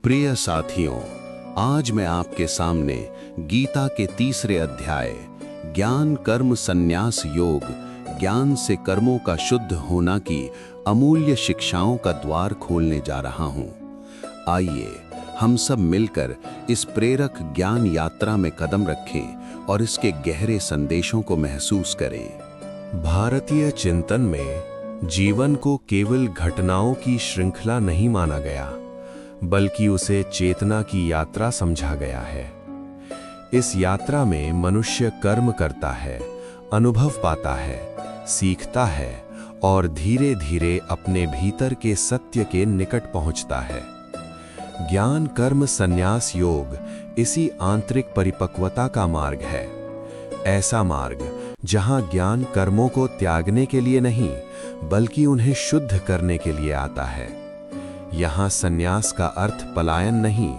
प्रिय साथियों, आज मैं आपके सामने गीता के तीसरे अध्याय ज्ञान कर्म संन्यास योग, ज्ञान से कर्मों का शुद्ध होना की अमूल्य शिक्षाओं का द्वार खोलने जा रहा हूं। आइए हम सब मिलकर इस प्रेरक ज्ञान यात्रा में कदम रखें और इसके गहरे संदेशों को महसूस करें। भारतीय चिंतन में जीवन को केवल घटनाओं की श्रृंखला नहीं माना गया, बल्कि उसे चेतना की यात्रा समझा गया है। इस यात्रा में मनुष्य कर्म करता है, अनुभव पाता है, सीखता है और धीरे धीरे अपने भीतर के सत्य के निकट पहुंचता है। ज्ञान कर्म संन्यास योग इसी आंतरिक परिपक्वता का मार्ग है। ऐसा मार्ग जहां ज्ञान कर्मों को त्यागने के लिए नहीं, बल्कि उन्हें शुद्ध करने के लिए आता है। यहाँ संन्यास का अर्थ पलायन नहीं,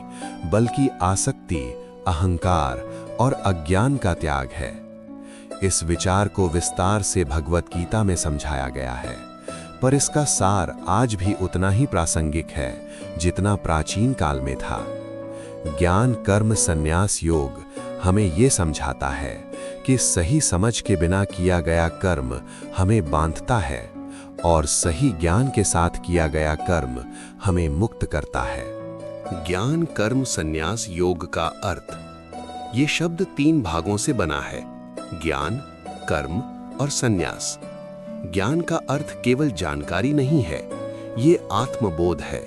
बल्कि आसक्ति, अहंकार और अज्ञान का त्याग है। इस विचार को विस्तार से भगवत गीता में समझाया गया है, पर इसका सार आज भी उतना ही प्रासंगिक है जितना प्राचीन काल में था। ज्ञान कर्म संन्यास योग हमें ये समझाता है कि सही समझ के बिना किया गया कर्म हमें बांधता है और सही ज्ञान के साथ किया गया कर्म हमें मुक्त करता है। ज्ञान कर्म संन्यास योग का अर्थ। ये शब्द 3 भागों से बना है: ज्ञान, कर्म और संन्यास। ज्ञान का अर्थ केवल जानकारी नहीं है, ये आत्मबोध है।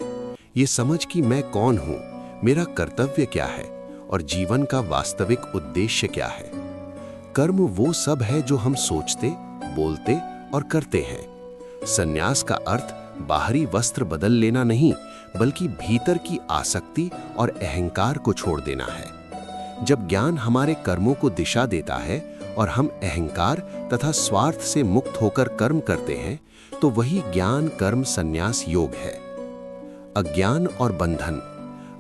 ये समझ कि मैं कौन हूँ, मेरा कर्तव्य क्या है और जीवन का वास्तविक उद्देश्य क्या है। कर्म वो सब है जो हम सोचते, बोलते और करते हैं। संन्यास का अर्थ बाहरी वस्त्र बदल लेना नहीं, बल्कि भीतर की आसक्ति और अहंकार को छोड़ देना है। जब ज्ञान हमारे कर्मों को दिशा देता है और हम अहंकार तथा स्वार्थ से मुक्त होकर कर्म करते हैं, तो वही ज्ञान कर्म संन्यास योग है। अज्ञान और बंधन।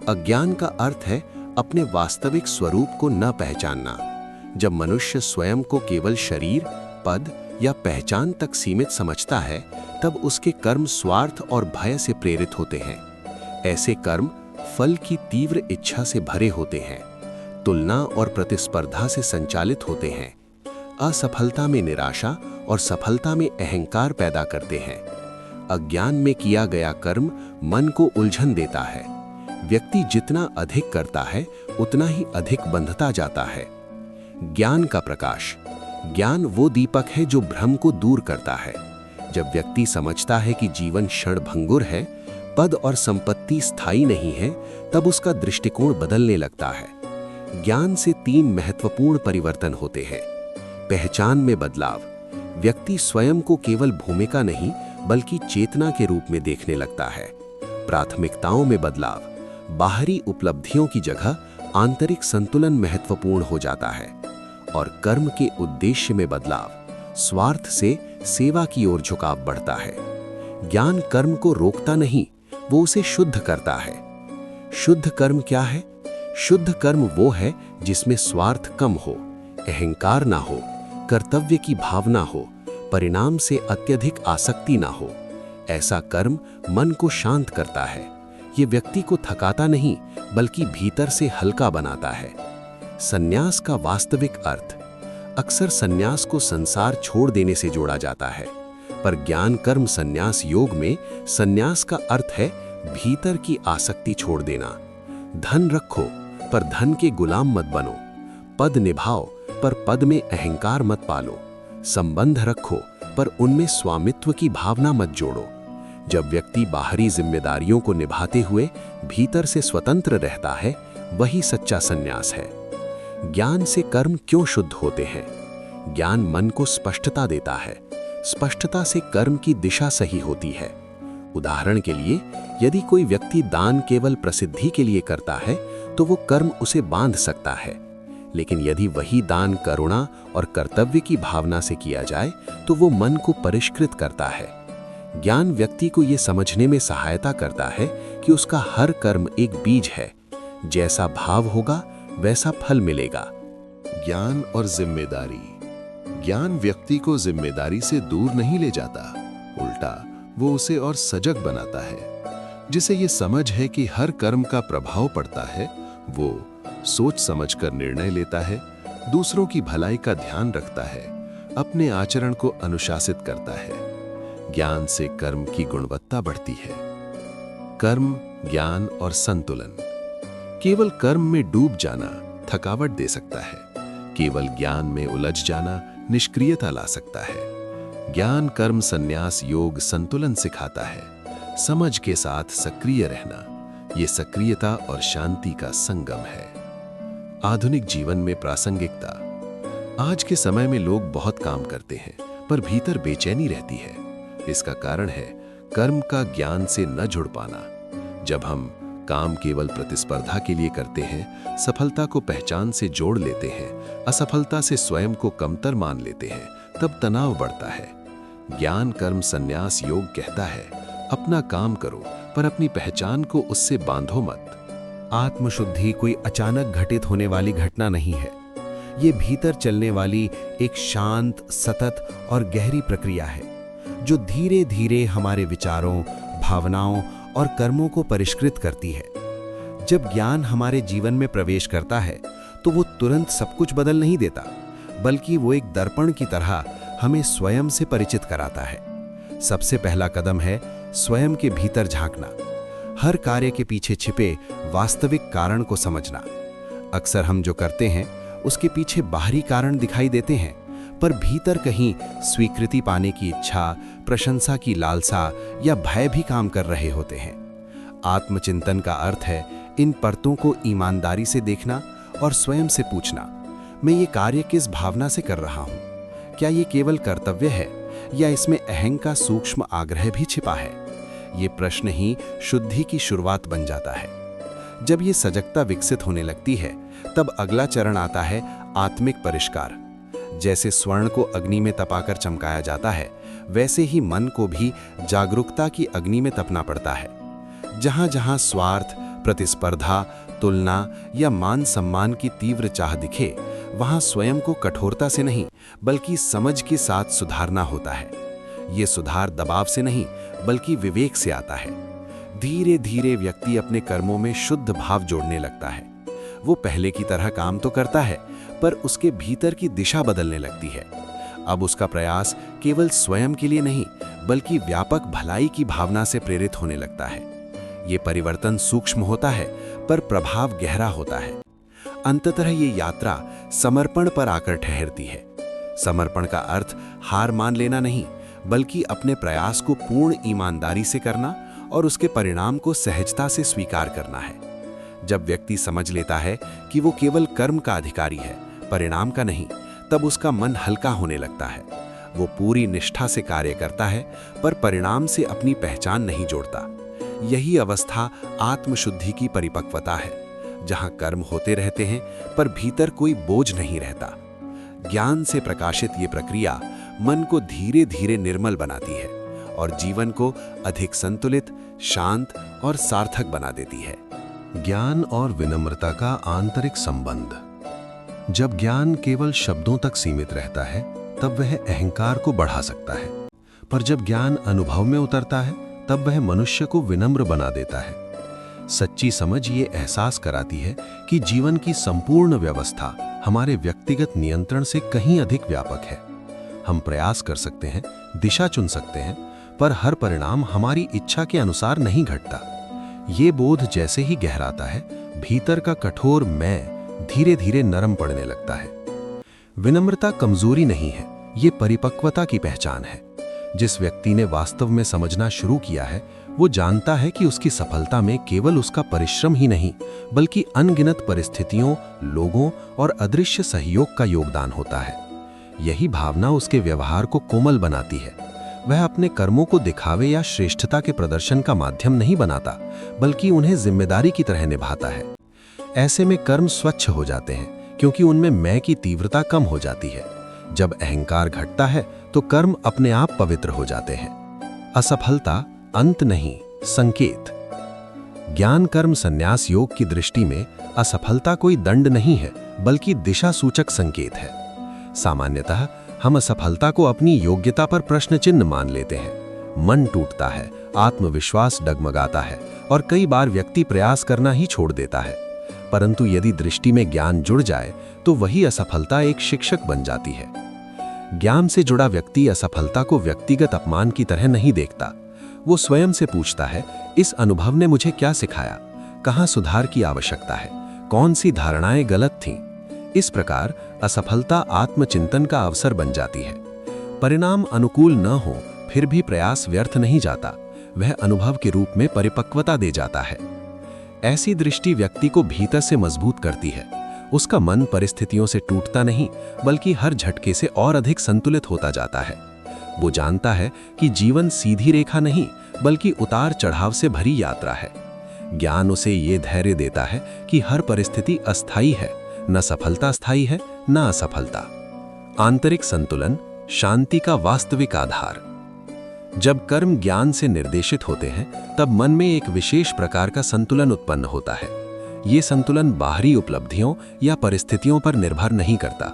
अज्ञान का अर्थ है अपने वास्तविक स्वरूप को न पहचानना। जब मनुष्य स्वयं को केवल शरीर, पद या पहचान तक सीमित समझता है, तब उसके कर्म स्वार्थ और भय से प्रेरित होते हैं। ऐसे कर्म फल की तीव्र इच्छा से भरे होते हैं, तुलना और प्रतिस्पर्धा से संचालित होते हैं, असफलता में निराशा और सफलता में अहंकार पैदा करते हैं। अज्ञान में किया गया कर्म मन को उलझन देता है। व्यक्ति जितना अधिक करता है, उतना ही अधिक बंधता जाता है। ज्ञान का प्रकाश। ज्ञान वो दीपक है जो भ्रम को दूर करता है। जब व्यक्ति समझता है कि जीवन क्षणभंगुर है, पद और संपत्ति स्थायी नहीं है, तब उसका दृष्टिकोण बदलने लगता है। ज्ञान से 3 महत्वपूर्ण परिवर्तन होते हैं। पहचान में बदलाव। व्यक्ति स्वयं को केवल भूमिका नहीं, बल्कि चेतना के रूप में देखने लगता है। प्राथमिकताओं में बदलाव। बाहरी उपलब्धियों की जगह आंतरिक संतुलन महत्वपूर्ण हो जाता है। और कर्म के उद्देश्य में बदलाव। स्वार्थ से सेवा की ओर झुकाव बढ़ता है। ज्ञान कर्म को रोकता नहीं, वो उसे शुद्ध करता है। शुद्ध कर्म क्या है? शुद्ध कर्म वो है जिसमें स्वार्थ कम हो, अहंकार ना हो, कर्तव्य की भावना हो, परिणाम से अत्यधिक आसक्ति ना हो। ऐसा कर्म मन को शांत करता है। ये व्यक्ति को थकाता नहीं, बल्कि भीतर से हल्का बनाता है। संन्यास का वास्तविक अर्थ। अक्सर संन्यास को संसार छोड़ देने से जोड़ा जाता है, पर ज्ञान कर्म संन्यास योग में संन्यास का अर्थ है भीतर की आसक्ति छोड़ देना। धन रखो, पर धन के गुलाम मत बनो। पद निभाओ, पर पद में अहंकार मत पालो। संबंध रखो, पर उनमें स्वामित्व की भावना मत जोड़ो। जब व्यक्ति बाहरी जिम्मेदारियों को निभाते हुए भीतर से स्वतंत्र रहता है, वही सच्चा संन्यास है। ज्ञान से कर्म क्यों शुद्ध होते हैं? ज्ञान मन को स्पष्टता देता है। स्पष्टता से कर्म की दिशा सही होती है। उदाहरण के लिए, यदि कोई व्यक्ति दान केवल प्रसिद्धि के लिए करता है, तो वो कर्म उसे बांध सकता है। लेकिन यदि वही दान करुणा और कर्तव्य की भावना से किया जाए, तो वो मन को परिष्कृत करता है। ज्ञान व्यक्ति को ये समझने में सहायता करता है कि उसका हर कर्म एक बीज है। जैसा भाव होगा, वैसा फल मिलेगा। ज्ञान और जिम्मेदारी। ज्ञान व्यक्ति को जिम्मेदारी से दूर नहीं ले जाता, उल्टा वो उसे और सजग बनाता है। जिसे ये समझ है कि हर कर्म का प्रभाव पड़ता है, वो सोच समझकर निर्णय लेता है, दूसरों की भलाई का ध्यान रखता है, अपने आचरण को अनुशासित करता है। ज्ञान से कर्म की गुणवत्ता बढ़ती है। कर्म, ज्ञान और संतुलन। केवल कर्म में डूब जाना थकावट दे सकता है। केवल ज्ञान में उलझ जाना निष्क्रियता ला सकता है। ज्ञान, कर्म, संन्यास, योग संतुलन सिखाता है। समझ के साथ सक्रिय रहना, ये सक्रियता और शांति का संगम है। आधुनिक जीवन में प्रासंगिकता। आज के समय में लोग बहुत काम करते हैं, पर भीतर बेचैनी रहती है। इसका कारण है कर्म का ज्ञान से न जुड़ पाना। जब हम काम केवल प्रतिस्पर्धा के लिए करते हैं, सफलता को पहचान से जोड़ लेते हैं, असफलता से स्वयं को कमतर मान लेते हैं, तब तनाव बढ़ता है। ज्ञान, कर्म, संन्यास, योग कहता है, अपना काम करो, पर अपनी पहचान को उससे बांधो मत। आत्मशुद्धि कोई अचानक घटित होने वाली घटना नहीं है। ये भीतर चलने वाली एक शांत, सतत और गहरी प्रक्रिया है, जो धीरे धीरे हमारे विचारों, भावनाओं और कर्मों को परिष्कृत करती है। जब ज्ञान हमारे जीवन में प्रवेश करता है, तो वो तुरंत सब कुछ बदल नहीं देता, बल्कि वो एक दर्पण की तरह हमें स्वयं से परिचित कराता है। सबसे पहला कदम है स्वयं के भीतर झांकना, हर कार्य के पीछे छिपे वास्तविक कारण को समझना। अक्सर हम जो करते हैं, उसके पीछे बाहरी कारण दिखाई देते हैं, पर भीतर कहीं स्वीकृति पाने की इच्छा, प्रशंसा की लालसा या भय भी काम कर रहे होते हैं। आत्मचिंतन का अर्थ है इन परतों को ईमानदारी से देखना और स्वयं से पूछना, मैं ये कार्य किस भावना से कर रहा हूँ? क्या ये केवल कर्तव्य है या इसमें अहंकार का सूक्ष्म आग्रह भी छिपा है? ये प्रश्न ही शुद्धि की शुरुआत बन जाता है। जब ये सजगता विकसित होने लगती है, तब अगला चरण आता है आत्मिक परिष्कार। जैसे स्वर्ण को अग्नि में तपाकर चमकाया जाता है, वैसे ही मन को भी जागरूकता की अग्नि में तपना पड़ता है। जहां जहां स्वार्थ, प्रतिस्पर्धा, तुलना या मान सम्मान की तीव्र चाह दिखे, वहां स्वयं को कठोरता से नहीं, बल्कि समझ के साथ सुधारना होता है। ये सुधार दबाव से नहीं, बल्कि विवेक से आता है। धीरे धीरे व्यक्ति अपने कर्मों में शुद्ध भाव जोड़ने लगता है। वो पहले की तरह काम तो करता है, पर उसके भीतर की दिशा बदलने लगती है। अब उसका प्रयास केवल स्वयं के लिए नहीं, बल्कि व्यापक भलाई की भावना से प्रेरित होने लगता है। ये परिवर्तन सूक्ष्म होता है, पर प्रभाव गहरा होता है। अंततः ये यात्रा समर्पण पर आकर ठहरती है। समर्पण का अर्थ हार मान लेना नहीं, बल्कि अपने प्रयास को पूर्ण ईमानदारी से करना और उसके परिणाम को सहजता से स्वीकार करना है। जब व्यक्ति समझ लेता है कि वो केवल कर्म का अधिकारी है, परिणाम का नहीं, तब उसका मन हल्का होने लगता है। वो पूरी निष्ठा से कार्य करता है, पर परिणाम से अपनी पहचान नहीं जोड़ता। यही अवस्था आत्मशुद्धि की परिपक्वता है, जहां कर्म होते रहते हैं, पर भीतर कोई बोझ नहीं रहता। ज्ञान से प्रकाशित ये प्रक्रिया मन को धीरे धीरे निर्मल बनाती है और जीवन को अधिक संतुलित, शांत और सार्थक बना देती है। ज्ञान और विनम्रता का आंतरिक संबंध। जब ज्ञान केवल शब्दों तक सीमित रहता है, तब वह अहंकार को बढ़ा सकता है, पर जब ज्ञान अनुभव में उतरता है, तब वह मनुष्य को विनम्र बना देता है। सच्ची समझ ये एहसास कराती है कि जीवन की संपूर्ण व्यवस्था हमारे व्यक्तिगत नियंत्रण से कहीं अधिक व्यापक है। हम प्रयास कर सकते हैं, दिशा चुन सकते हैं, पर हर परिणाम हमारी इच्छा के अनुसार नहीं घटता। ये बोध जैसे ही गहराता है, भीतर का कठोर मैं धीरे धीरे नरम पड़ने लगता है। विनम्रता कमजोरी नहीं है, ये परिपक्वता की पहचान है। जिस व्यक्ति ने वास्तव में समझना शुरू किया है, वो जानता है कि उसकी सफलता में केवल उसका परिश्रम ही नहीं, बल्कि अनगिनत परिस्थितियों, लोगों और अदृश्य सहयोग का योगदान होता है। यही भावना उसके व्यवहार को कोमल बनाती है। वह अपने कर्मों को दिखावे या श्रेष्ठता के प्रदर्शन का माध्यम नहीं बनाता, बल्कि उन्हें जिम्मेदारी की तरह निभाता है। ऐसे में कर्म स्वच्छ हो जाते हैं, क्योंकि उनमें मैं की तीव्रता कम हो जाती है। जब अहंकार घटता है, तो कर्म अपने आप पवित्र हो जाते हैं। असफलता अंत नहीं, संकेत। ज्ञान, कर्म, संन्यास योग की दृष्टि में असफलता कोई दंड नहीं है, बल्कि दिशा सूचक संकेत है। सामान्यतः हम असफलता को अपनी योग्यता पर प्रश्न चिन्ह मान लेते हैं। मन टूटता है, आत्मविश्वास डगमगाता है और कई बार व्यक्ति प्रयास करना ही छोड़ देता है। परंतु यदि दृष्टि में ज्ञान जुड़ जाए तो वही असफलता एक शिक्षक बन जाती है। ज्ञान से जुड़ा व्यक्ति असफलता को व्यक्तिगत अपमान की तरह नहीं देखता। वो स्वयं से पूछता है, इस अनुभव ने मुझे क्या सिखाया, कहाँ सुधार की आवश्यकता है, कौन सी धारणाएं गलत थीं। इस प्रकार असफलता आत्मचिंतन का अवसर बन जाती है। परिणाम अनुकूल न हो फिर भी प्रयास व्यर्थ नहीं जाता, वह अनुभव के रूप में परिपक्वता दे जाता है। ऐसी दृष्टि व्यक्ति को भीतर से मजबूत करती है। उसका मन परिस्थितियों से टूटता नहीं, बल्कि हर झटके से और अधिक संतुलित होता जाता है। वो जानता है कि जीवन सीधी रेखा नहीं, बल्कि उतार चढ़ाव से भरी यात्रा है। ज्ञान उसे ये धैर्य देता है कि हर परिस्थिति अस्थायी है, न सफलता स्थायी है, न असफलता। आंतरिक संतुलन, शांति का वास्तविक आधार। जब कर्म ज्ञान से निर्देशित होते हैं, तब मन में एक विशेष प्रकार का संतुलन उत्पन्न होता है। ये संतुलन बाहरी उपलब्धियों या परिस्थितियों पर निर्भर नहीं करता।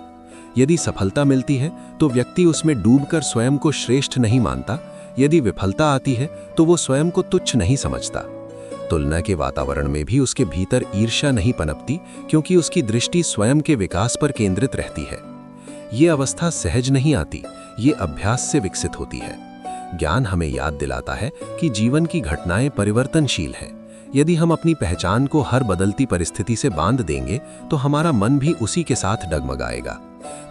यदि सफलता मिलती है तो व्यक्ति उसमें डूबकर स्वयं को श्रेष्ठ नहीं मानता। यदि विफलता आती है तो वो स्वयं को तुच्छ नहीं समझता। तुलना के वातावरण में भी उसके भीतर ईर्ष्या नहीं पनपती, क्योंकि उसकी दृष्टि स्वयं के विकास पर केंद्रित रहती है। ये अवस्था सहज नहीं आती, ये अभ्यास से विकसित होती है। ज्ञान हमें याद दिलाता है कि जीवन की घटनाएं परिवर्तनशील हैं। यदि हम अपनी पहचान को हर बदलती परिस्थिति से बांध देंगे तो हमारा मन भी उसी के साथ डगमगाएगा।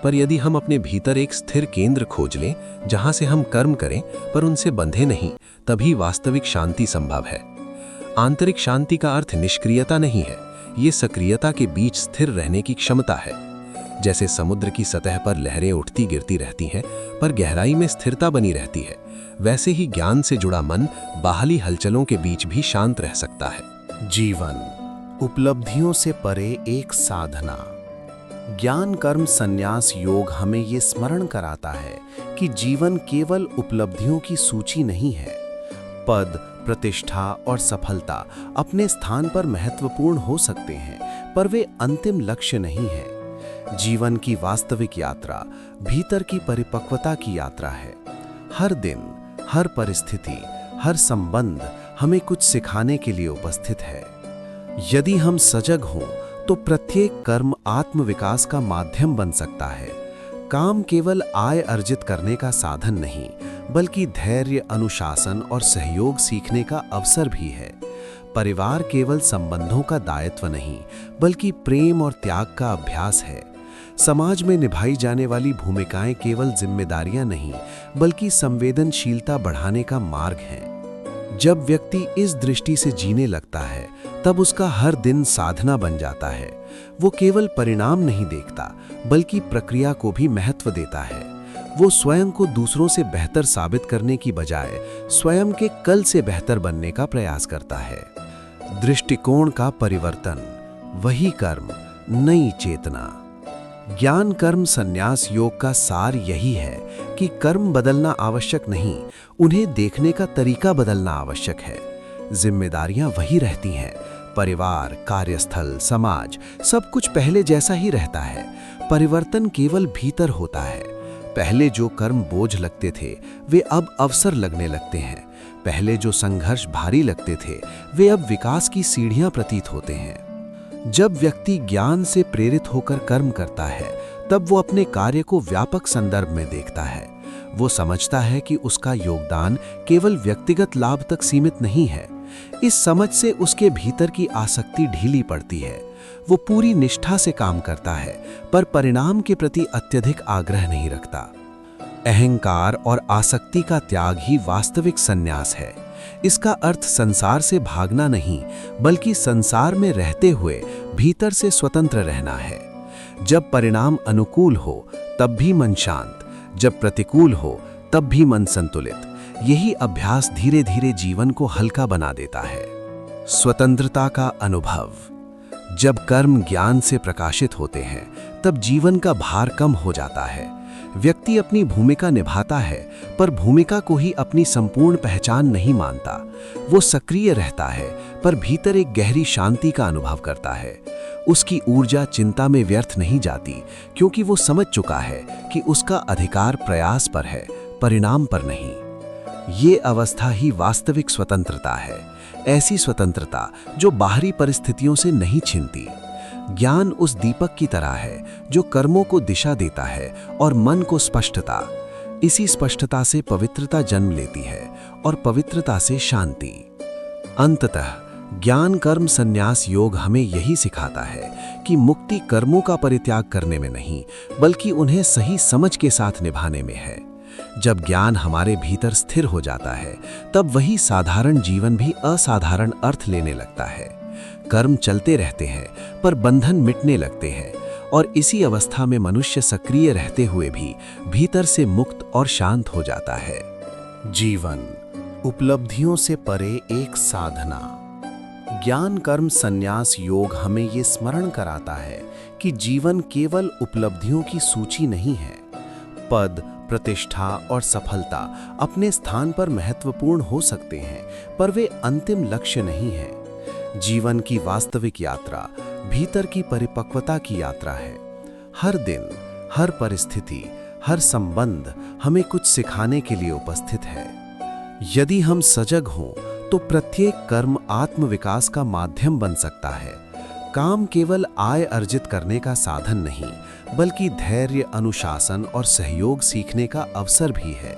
पर यदि हम अपने भीतर एक स्थिर केंद्र खोज लें, जहां से हम कर्म करें पर उनसे बंधे नहीं, तभी वास्तविक शांति संभव है। आंतरिक शांति का अर्थ निष्क्रियता नहीं है, ये सक्रियता के बीच स्थिर रहने की क्षमता है। जैसे समुद्र की सतह पर लहरें उठती गिरती रहती हैं, पर गहराई में स्थिरता बनी रहती है, वैसे ही ज्ञान से जुड़ा मन बाहरी हलचलों के बीच भी शांत रह सकता है। जीवन उपलब्धियों से परे एक साधना। ज्ञान कर्म संन्यास योग हमें ये स्मरण कराता है कि जीवन केवल उपलब्धियों की सूची नहीं है। पद, प्रतिष्ठा और सफलता अपने स्थान पर महत्वपूर्ण हो सकते हैं, पर वे अंतिम लक्ष्य नहीं है। जीवन की वास्तविक यात्रा भीतर की परिपक्वता की यात्रा है। हर दिन, हर परिस्थिति, हर संबंध हमें कुछ सिखाने के लिए उपस्थित है। यदि हम सजग हों तो प्रत्येक कर्म आत्मविकास का माध्यम बन सकता है। काम केवल आय अर्जित करने का साधन नहीं, बल्कि धैर्य, अनुशासन और सहयोग सीखने का अवसर भी है। परिवार केवल संबंधों का दायित्व नहीं, बल्कि प्रेम और त्याग का अभ्यास है। समाज में निभाई जाने वाली भूमिकाएं केवल जिम्मेदारियां नहीं, बल्कि संवेदनशीलता बढ़ाने का मार्ग है। जब व्यक्ति इस दृष्टि से जीने लगता है, तब उसका हर दिन साधना बन जाता है। वो केवल परिणाम नहीं देखता, बल्कि प्रक्रिया को भी महत्व देता है। वो स्वयं को दूसरों से बेहतर साबित करने की बजाय स्वयं के कल से बेहतर बनने का प्रयास करता है। दृष्टिकोण का परिवर्तन, वही कर्म, नई चेतना। ज्ञान कर्म संन्यास योग का सार यही है कि कर्म बदलना आवश्यक नहीं, उन्हें देखने का तरीका बदलना आवश्यक है। जिम्मेदारियां वही रहती हैं, परिवार, कार्यस्थल, समाज, सब कुछ पहले जैसा ही रहता है। परिवर्तन केवल भीतर होता है। पहले जो कर्म बोझ लगते थे, वे अब अवसर लगने लगते हैं। पहले जो संघर्ष भारी लगते थे, वे अब विकास की सीढ़ियां प्रतीत होते हैं। जब व्यक्ति ज्ञान से प्रेरित होकर कर्म करता है, तब वो अपने कार्य को व्यापक संदर्भ में देखता है। वो समझता है कि उसका योगदान केवल व्यक्तिगत लाभ तक सीमित नहीं है। इस समझ से उसके भीतर की आसक्ति ढीली पड़ती है। वो पूरी निष्ठा से काम करता है, पर परिणाम के प्रति अत्यधिक आग्रह नहीं रखता। अहंकार और आसक्ति का त्याग ही वास्तविक संन्यास है। इसका अर्थ संसार से भागना नहीं, बल्कि संसार में रहते हुए भीतर से स्वतंत्र रहना है। जब परिणाम अनुकूल हो, तब भी मन शांत, जब प्रतिकूल हो, तब भी मन संतुलित। यही अभ्यास धीरे धीरे जीवन को हल्का बना देता है। स्वतंत्रता का अनुभव। जब कर्म ज्ञान से प्रकाशित होते हैं, तब जीवन का भार कम हो जाता है। व्यक्ति अपनी भूमिका निभाता है, पर भूमिका को ही अपनी संपूर्ण पहचान नहीं मानता। वो सक्रिय रहता है, पर भीतर एक गहरी शांति का अनुभव करता है। उसकी ऊर्जा चिंता में व्यर्थ नहीं जाती, क्योंकि वो समझ चुका है कि उसका अधिकार प्रयास पर है, परिणाम पर नहीं। ये अवस्था ही वास्तविक स्वतंत्रता है। ऐसी स्वतंत्रता जो बाहरी परिस्थितियों से नहीं छिनती। ज्ञान उस दीपक की तरह है जो कर्मों को दिशा देता है और मन को स्पष्टता। इसी स्पष्टता से पवित्रता जन्म लेती है और पवित्रता से शांति। अंततः ज्ञान कर्म संन्यास योग हमें यही सिखाता है कि मुक्ति कर्मों का परित्याग करने में नहीं, बल्कि उन्हें सही समझ के साथ निभाने में है। जब ज्ञान हमारे भीतर स्थिर हो जाता है, तब वही साधारण जीवन भी असाधारण अर्थ लेने लगता है। कर्म चलते रहते हैं, पर बंधन मिटने लगते हैं, और इसी अवस्था में मनुष्य सक्रिय रहते हुए भी भीतर से मुक्त और शांत हो जाता है। जीवन उपलब्धियों से परे एक साधना। ज्ञान कर्म संन्यास योग हमें ये स्मरण कराता है कि जीवन केवल उपलब्धियों की सूची नहीं है। पद, प्रतिष्ठा और सफलता अपने स्थान पर महत्वपूर्ण हो सकते हैं, पर वे अंतिम लक्ष्य नहीं हैं। जीवन की वास्तविक यात्रा भीतर की परिपक्वता की यात्रा है। हर दिन, हर परिस्थिति, हर संबंध हमें कुछ सिखाने के लिए उपस्थित है। यदि हम सजग हों तो प्रत्येक कर्म आत्मविकास का माध्यम बन सकता है। काम केवल आय अर्जित करने का साधन नहीं, बल्कि धैर्य, अनुशासन और सहयोग सीखने का अवसर भी है।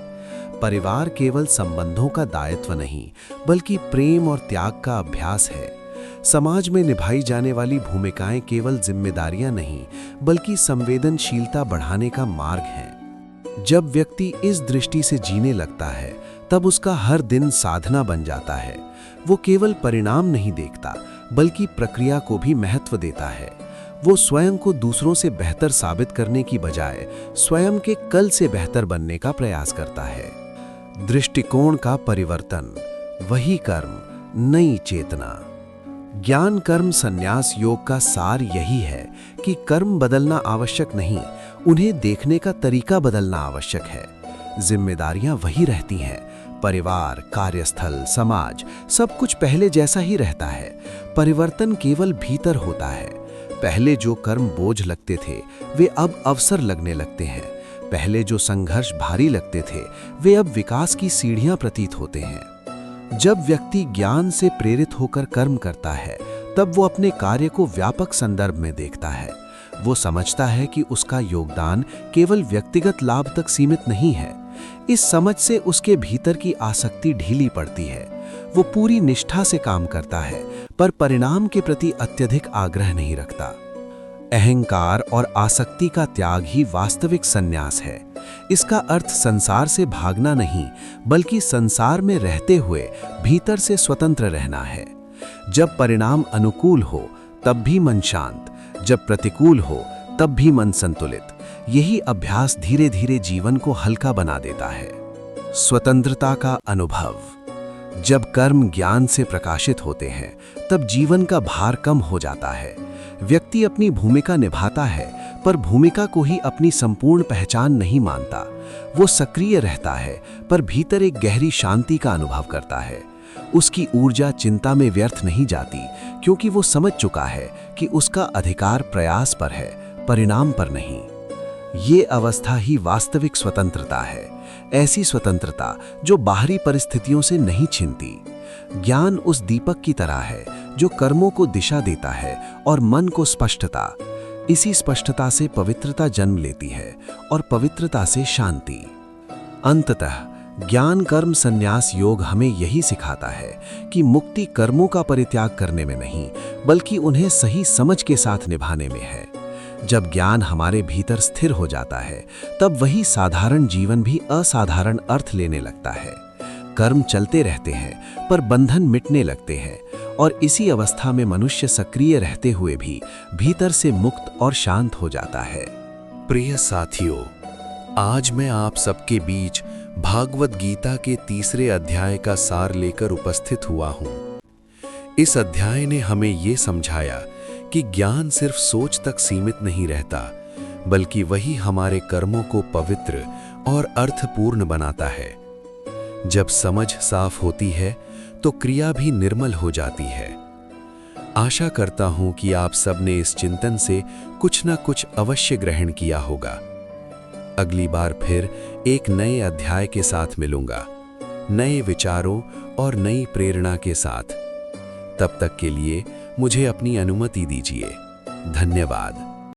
परिवार केवल संबंधों का दायित्व नहीं, बल्कि प्रेम और त्याग का अभ्यास है। समाज में निभाई जाने वाली भूमिकाएं केवल जिम्मेदारियां नहीं, बल्कि संवेदनशीलता बढ़ाने का मार्ग है। जब व्यक्ति इस दृष्टि से जीने लगता है, तब उसका हर दिन साधना बन जाता है। वो केवल परिणाम नहीं देखता, बल्कि प्रक्रिया को भी महत्व देता है। वो स्वयं को दूसरों से बेहतर साबित करने की बजाय स्वयं के कल से बेहतर बनने का प्रयास करता है। दृष्टिकोण का परिवर्तन, वही कर्म, नई चेतना। ज्ञान कर्म संन्यास योग का सार यही है कि कर्म बदलना आवश्यक नहीं, उन्हें देखने का तरीका बदलना आवश्यक है। जिम्मेदारियां वही रहती हैं, परिवार, कार्यस्थल, समाज, सब कुछ पहले जैसा ही रहता है। परिवर्तन केवल भीतर होता है। पहले जो कर्म बोझ लगते थे, वे अब अवसर लगने लगते हैं। पहले जो संघर्ष भारी लगते थे, वे अब विकास की सीढ़ियां प्रतीत होते हैं। जब व्यक्ति ज्ञान से प्रेरित होकर कर्म करता है, तब वो अपने कार्य को व्यापक संदर्भ में देखता है। वो समझता है कि उसका योगदान केवल व्यक्तिगत लाभ तक सीमित नहीं है। इस समझ से उसके भीतर की आसक्ति ढीली पड़ती है। वो पूरी निष्ठा से काम करता है, पर परिणाम के प्रति अत्यधिक आग्रह नहीं रखता। अहंकार और आसक्ति का त्याग ही वास्तविक संन्यास है। इसका अर्थ संसार से भागना नहीं, बल्कि संसार में रहते हुए भीतर से स्वतंत्र रहना है। जब परिणाम अनुकूल हो, तब भी मन शांत, जब प्रतिकूल हो, तब भी मन संतुलित। यही अभ्यास धीरे धीरे जीवन को हल्का बना देता है। स्वतंत्रता का अनुभव। जब कर्म ज्ञान से प्रकाशित होते हैं, तब जीवन का भार कम हो जाता है। व्यक्ति अपनी भूमिका निभाता है, पर भूमिका को ही अपनी संपूर्ण पहचान नहीं मानता। वो सक्रिय रहता है, पर भीतर एक गहरी शांति का अनुभव करता है। उसकी ऊर्जा चिंता में व्यर्थ नहीं जाती, क्योंकि वो समझ चुका है कि उसका अधिकार प्रयास पर है, परिणाम पर नहीं। ये अवस्था ही वास्तविक स्वतंत्रता है। ऐसी स्वतंत्रता जो बाहरी परिस्थितियों से नहीं छिनती। ज्ञान उस दीपक की तरह है जो कर्मों को दिशा देता है और मन को स्पष्टता। इसी स्पष्टता से पवित्रता जन्म लेती है और पवित्रता से शांति। अंततः ज्ञान कर्म संन्यास योग हमें यही सिखाता है कि मुक्ति कर्मों का परित्याग करने में नहीं, बल्कि उन्हें सही समझ के साथ निभाने में है। जब ज्ञान हमारे भीतर स्थिर हो जाता है, तब वही साधारण जीवन भी असाधारण अर्थ लेने लगता है। कर्म चलते रहते हैं, पर बंधन मिटने लगते हैं, और इसी अवस्था में मनुष्य सक्रिय रहते हुए भी भीतर से मुक्त और शांत हो जाता है। प्रिय साथियों, आज मैं आप सबके बीच भागवत गीता के 3 अध्याय का सार लेकर उपस्थित हुआ हूं। इस अध्याय ने हमें ये समझाया कि ज्ञान सिर्फ सोच तक सीमित नहीं रहता, बल्कि वही हमारे कर्मों को पवित्र और अर्थपूर्ण बनाता है। जब समझ साफ होती है, तो क्रिया भी निर्मल हो जाती है। आशा करता हूं कि आप सबने इस चिंतन से कुछ न कुछ अवश्य ग्रहण किया होगा। अगली बार फिर एक नए अध्याय के साथ मिलूंगा, नए विचारों और नई प्रेरणा के साथ। तब तक के लिए मुझे अपनी अनुमति दीजिए। धन्यवाद।